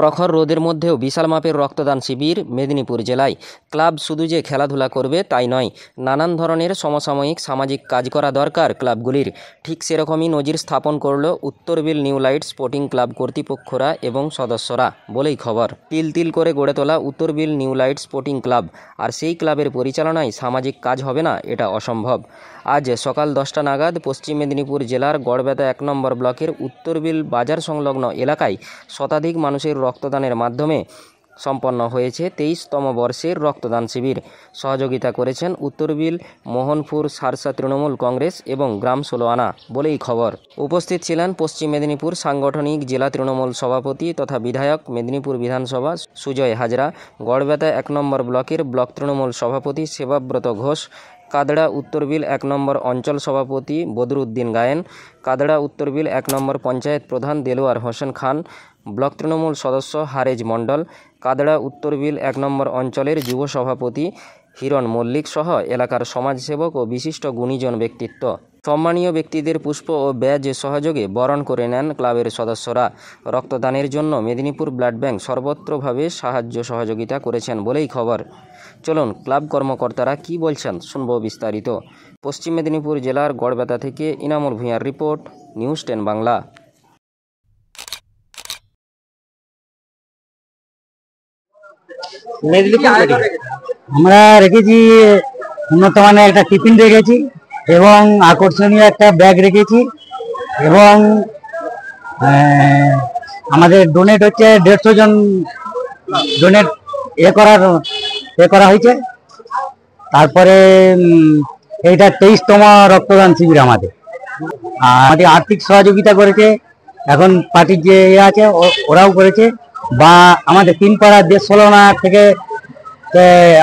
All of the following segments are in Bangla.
প্রখর রোদের মধ্যেও বিশাল মাপের রক্তদান শিবির মেদিনীপুর জেলায়। ক্লাব শুধু যে খেলাধুলা করবে তাই নয়, নানান ধরনের সমসাময়িক সামাজিক কাজ করা দরকার ক্লাবগুলির। ঠিক সেরকমই নজির স্থাপন করল উত্তরবিল নিউ লাইট স্পোর্টিং ক্লাব কর্তৃপক্ষরা এবং সদস্যরা বলেই খবর। তিল তিল করে গড়ে তোলা উত্তরবিল নিউ লাইট স্পোর্টিং ক্লাব, আর সেই ক্লাবের পরিচালনায় সামাজিক কাজ হবে না, এটা অসম্ভব। আজ সকাল 10টা নাগাদ পশ্চিম মেদিনীপুর জেলার গড়বেতা 1 নম্বর ব্লকের উত্তরবিল বাজার সংলগ্ন এলাকায় শতাধিক মানুষের রক্তদানের মাধ্যমে সম্পন্ন হয়েছে 23তম বর্ষের রক্তদান শিবির। সহযোগিতা করেছেন উত্তরবিল মোহনপুর সারসা তৃণমূল কংগ্রেস এবং গ্রাম 16 আনা বলেই খবর। উপস্থিত ছিলেন পশ্চিম মেদিনীপুর সাংগঠনিক জেলা তৃণমূল সভাপতি তথা বিধায়ক মেদিনীপুর বিধানসভা সুজয় হাজরা, গড়বেতা 1 নম্বর ব্লকের ব্লক তৃণমূল সভাপতি সেবাব্রত ঘোষ, কাদড়া উত্তরবিল 1 নম্বর অঞ্চল সভাপতি বদরুদ্দিন গায়েন, কাদড়া উত্তরবিল 1 নম্বর পঞ্চায়েত প্রধান দেলোয়ার হোসেন খান, ব্লক তৃণমূল সদস্য হারেজ মণ্ডল, কাদড়া উত্তরবিল 1 নম্বর অঞ্চলের যুব সভাপতি হিরণ মল্লিক সহ এলাকার সমাজসেবক ও বিশিষ্ট গুণীজন ব্যক্তিত্ব। সম্মানীয় ব্যক্তিদের পুষ্প ও ব্যাজ সহযোগে বরণ করে নেন ক্লাবের সদস্যরা। রক্তদানের জন্য মেদিনীপুর ব্লাড ব্যাংক সর্বত্রভাবে সাহায্য সহযোগিতা করেছেন বলেই খবর। চলুন ক্লাব কর্মকর্তারা কি বলছেন শুনব বিস্তারিত। পশ্চিম মেদিনীপুর জেলার গড়বেতা থেকে ইনামুল ভূঁইয়ার রিপোর্ট, নিউজ 10 বাংলা। আমরা রেখেছি উন্নত মানের একটা টিফিন রেখেছি এবং আকর্ষণীয় একটা ব্যাগ রেখেছি এবং আমাদের ডোনেট হচ্ছে 150 জন ডোনেট করা হয়েছে। তারপরে এইটা 23তম রক্তদান শিবির আমাদের আর্থিক সহযোগিতা করেছে। এখন পার্টির যে আছে ওরাও করেছে, বা আমাদের 3 পাড়া 16 আনা থেকে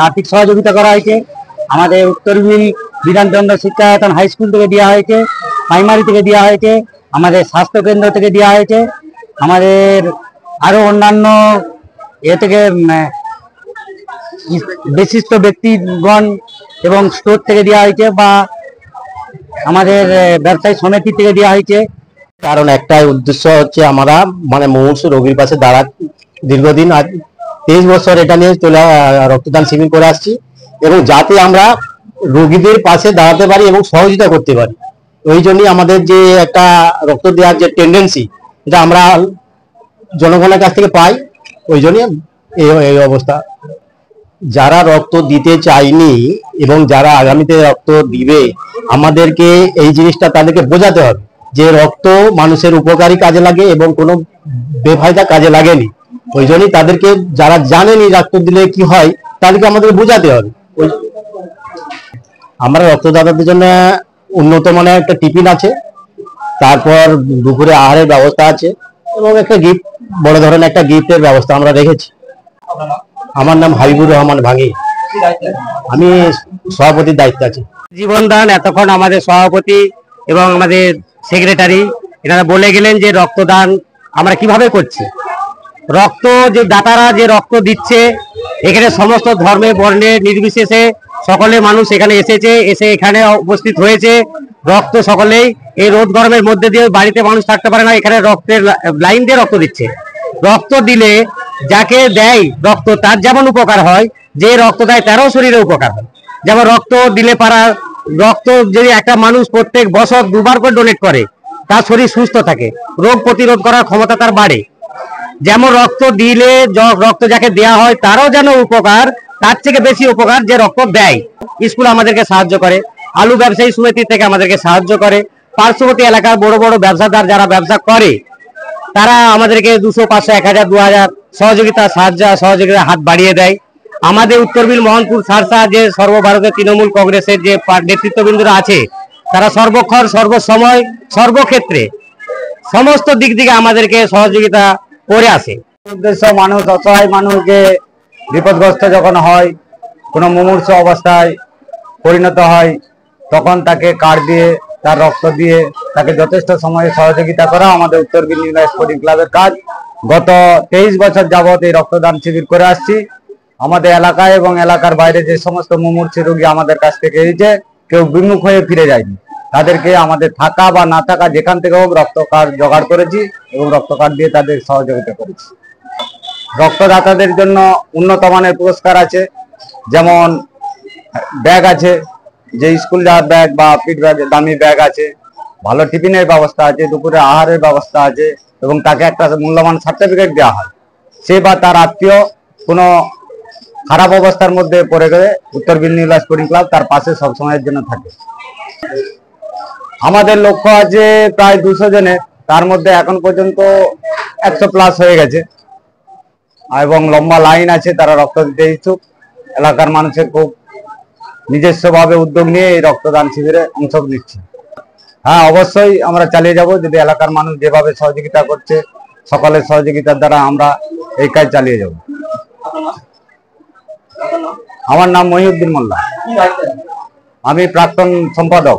আর্থিক সহযোগিতা করা হয়েছে। আমাদের উত্তরবিল বিধানচন্দ্র শিক্ষায়তন হাই স্কুল থেকে দেওয়া হয়েছে, প্রাইমারি থেকে দেওয়া হয়েছে, আমাদের স্বাস্থ্যকেন্দ্র থেকে দেওয়া হয়েছে, আমাদের আরো অন্যান্য থেকে বিশিষ্ট ব্যক্তিগণ এবং স্টোর থেকে দেওয়া হয়েছে, বা আমাদের ব্যবসায়ী সমিতি থেকে দেওয়া হয়েছে। কারণ একটাই উদ্দেশ্য হচ্ছে আমরা মুমূর্ষু রোগীর পাশে দাঁড়া দীর্ঘদিন 23 বছর এটা নিয়ে রক্তদান শিবির করে আসছি, এবং যাতে আমরা রোগীদের পাশে দাঁড়াতে পারি এবং সহযোগিতা করতে পারি। ওই জন্যই আমাদের যে একটা রক্ত দেওয়ার যে টেন্ডেন্সি, এটা আমরা জনগণের কাছ থেকে পাই। ওই জন্যই এই অবস্থা। যারা রক্ত দিতে চায়নি এবং যারা আগামীতে রক্ত দিবে, আমাদেরকে এই জিনিসটা তাদেরকে বোঝাতে হবে যে রক্ত মানুষের উপকারী কাজে লাগে এবং কোনো বেফায়দা কাজে লাগেনি। ওই জন্যই তাদেরকে, যারা জানেনি রক্ত দিলে কি হয়, তাদেরকে আমাদের বোঝাতে হবে। আমরা রক্তদাতাদের জন্য উন্নত মানের একটা টিফিন আছে, তারপর দুপুরে আহারের ব্যবস্থা আছে এবং একটা গিফট, বড় ধরনের একটা গিফটের ব্যবস্থা আমরা রেখেছি। আমার নাম হাবিবুর রহমান ভাঙি, আমি সভাপতির দায়িত্বে আছি। জীবনদান এতক্ষণ আমাদের সভাপতি এবং আমাদের সেক্রেটারি এনারা বলে গেলেন যে রক্তদান আমরা কিভাবে করছি। রক্ত যে দাতারা যে রক্ত দিচ্ছে, এখানে সমস্ত ধর্মে বর্ণে নির্বিশেষে সকলে মানুষ এখানে এসে এখানে উপস্থিত হয়েছে। রক্ত সকলেই এই রোদ গরমের মধ্যে দিয়ে বাড়িতে মানুষ থাকতে পারে না, এখানে রক্তের লাইন দিয়ে রক্ত দিচ্ছে। রক্ত দিলে যাকে দেয় রক্ত তার যেমন উপকার হয়, যে রক্ত দেয় তারও শরীরে উপকার হয়। যেমন রক্ত দিলে রক্ত যদি একটা মানুষ প্রত্যেক বছর 2 বার করে ডোনেট করে, তার শরীর সুস্থ থাকে, রোগ প্রতিরোধ করার ক্ষমতা তার বাড়ে। যেমন রক্ত দিলে রক্ত যাকে দেয়া হয় তারও যেন উপকার, তার থেকে বেশি উপকার যে রক্ত দেয়। স্কুল আমাদেরকে সাহায্য করে, আলু ব্যবসায়ী সমিতি থেকে আমাদেরকে সাহায্য করে, পার্শ্ববর্তী এলাকার বড় বড় ব্যবসাদার যারা ব্যবসা করে তারা আমাদেরকে 200, 500, 1000, 2000 সহযোগিতা হাত বাড়িয়ে দেয়। আমাদের উত্তরবিল মোহনপুর সারসা যে সর্বভারতীয় তৃণমূল কংগ্রেসের যে নেতৃত্ববৃন্দরা আছে, তারা সর্বক্ষণ সর্বসময় সর্বক্ষেত্রে সমস্ত দিক থেকে আমাদেরকে সহযোগিতা করে আসে। উদ্দেশ্য মানুষ, অসহায় মানুষকে বিপদগ্রস্ত যখন হয়, কোনো মুমূর্ষু অবস্থায় পরিণত হয়, তখন তাকে কার্ড দিয়ে, তার রক্ত দিয়ে তাকে যথেষ্ট সময়ে সহযোগিতা করা আমাদের উত্তরবিল নিউ লাইট স্পোর্টিং ক্লাবের কাজ। গত 23 বছর যাবত এই রক্তদান শিবির করে আসছি। আমাদের এলাকায় এবং এলাকার বাইরে যে সমস্ত মুমূর্ষু রোগী আমাদের কাছ থেকে এসেছে, কেউ বিমুখ হয়ে ফিরে যায়নি। তাদেরকে আমাদের থাকা বা না থাকা যেখান থেকে হোক রক্ত কার্ড জোগাড় করেছি এবং রক্ত কার্ড দিয়ে তাদের সহযোগিতা করেছি। রক্তদাতাদের জন্য উন্নত মানের পুরস্কার আছে, যেমন ব্যাগ আছে, যে স্কুল যাওয়ার ব্যাগ বা পিট ব্যাগ, দামি ব্যাগ আছে, ভালো টিফিনের ব্যবস্থা আছে, দুপুরে আহারের ব্যবস্থা আছে, এবং তাকে একটা মূল্যবান সার্টিফিকেট দেওয়া হয়। সে বা তার আত্মীয় কোনো খারাপ অবস্থার মধ্যে পড়ে গেলে উত্তর বিলনিবাস স্পোর্টিং ক্লাব তার পাশে সবসময়ের জন্য থাকে। আমাদের লক্ষ্য আছে প্রায় 200 জনের, তার মধ্যে এখন পর্যন্ত 100+ হয়ে গেছে, এবং লম্বা লাইন আছে, তারা রক্ত দিতে ইচ্ছুক। এলাকার মানুষের খুব নিজস্বভাবে উদ্যোগ নিয়ে এই রক্তদান শিবিরে অংশ নিচ্ছে। হ্যাঁ, অবশ্যই আমরা চালিয়ে যাব, যদি এলাকার মানুষ যেভাবে সহযোগিতা করছে, সকলের সহযোগিতার দ্বারা আমরা এই কাজ চালিয়ে যাব। আমার নাম মহিউদ্দিন মোল্লা, আমি প্রাক্তন সম্পাদক।